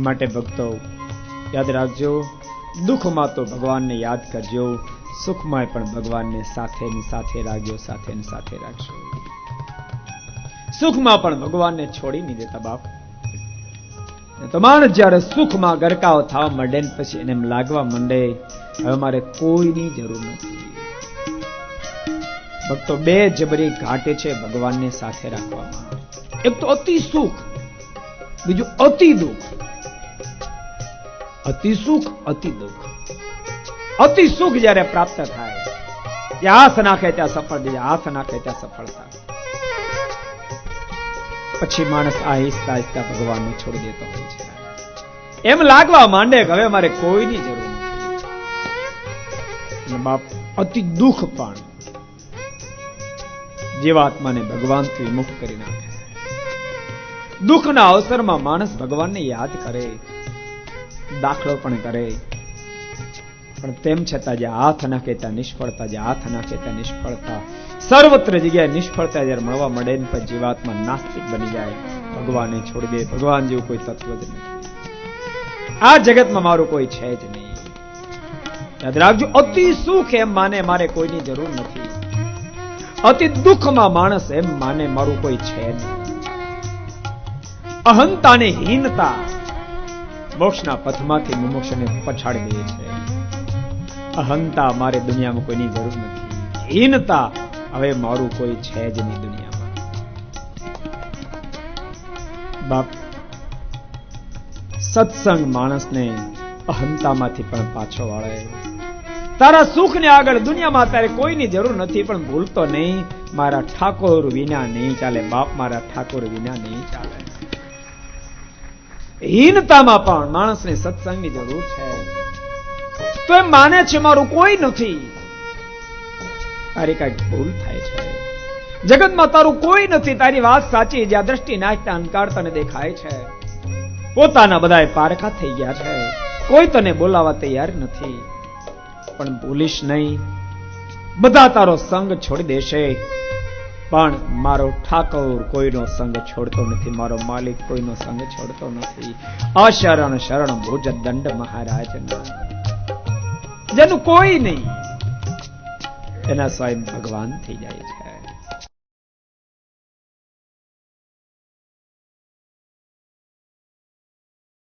માટે ભક્તો યાદ રાખજો, દુઃખમાં તો ભગવાનને યાદ કરજો, સુખમાં પણ ભગવાનને સાથે ને સાથે રાખજો, સાથે ને સાથે રાખજો. સુખમાં પણ ભગવાનને છોડી નહીં દેતા બાપ. તો માણસ જયારે સુખમાં ગરકાવ થવા માંડે ને પછી એને એમ લાગવા માંડે હવે મારે કોઈની જરૂર નથી. ભક્તો બે જબરી ઘાટે છે ભગવાનને સાથે રાખવામાં. એક તો અતિ સુખ, બીજું અતિ દુઃખ. અતિ સુખ, અતિ દુઃખ. અતિ સુખ જયારે પ્રાપ્ત થાય, ત્યાં હાથ નાખે ત્યાં સફળ, બીજા હાથ નાખે ત્યાં સફળતા, પછી માણસ આહિસ્તા આહિસ્તા ભગવાનને છોડી દેતો હોય છે. એમ લાગવા માંડે કે હવે મારે કોઈની જરૂર નથી. બાપ અતિ દુઃખ પણ જીવાત્માને ભગવાનથી વિમુખ કરી નાખે. દુઃખના અવસરમાં માણસ ભગવાનને યાદ કરે, દાખલો પણ કરે, પણ તેમ છતાં જે હાથ નાખે ત્યાં નિષ્ફળતા, જે હાથ નાખે ત્યાં નિષ્ફળતા, સર્વત્ર જગ્યાએ નિષ્ફળતા જયારે મળવા મળે ને પછી જીવાત્મા નાસ્તિક બની જાય, ભગવાનને છોડી દે. ભગવાન જેવું કોઈ તત્વ જ નથી, આ જગતમાં મારું કોઈ છે જ નહીં. યાદ રાખજો, અતિ સુખ એમ માને મારે કોઈની જરૂર નથી. અતિ દુઃખમાં માણસ એમ માને મારું કોઈ છે નહીં. અહંતા ને હીનતા મોક્ષના પથમાંથી મુમુક્ષને પછાડી દે છે. અહંતા મારે દુનિયામાં કોઈની જરૂર નથી. હીનતા હવે મારું કોઈ છે જ નહીં દુનિયામાં. બાપ સત્સંગ માણસને અહંતામાંથી પણ પાછો વાળે. તારા સુખને આગળ દુનિયામાં તારે કોઈની જરૂર નથી, પણ ભૂલતો નહીં મારા ઠાકોર વિના નહીં ચાલે. બાપ મારા ઠાકોર વિના નહીં ચાલે. હીનતામાં પણ માણસને સત્સંગની જરૂર છે. તો એમ માને છે મારું કોઈ નથી. તારી કઈક ભૂલ થાય છે. જગતમાં તારું કોઈ નથી. તારી વાત સાચી, જ્યાં દ્રષ્ટિ નાચતા અંકાર તને દેખાય છે. પોતાના બધાય પારખા થઈ ગયા છે, કોઈ તને બોલાવા તૈયાર નથી. પણ ભૂલીશ નહીં, બધા તારો સંગ છોડી દેશે, પણ મારો ઠાકોર કોઈનો સંગ છોડતો નથી, મારો માલિક કોઈનો સંગ છોડતો નથી. અશરણ શરણ ભુજ દંડ મહારાજના, જેનું કોઈ નહીં એના સ્વયં ભગવાન થઈ જાય છે.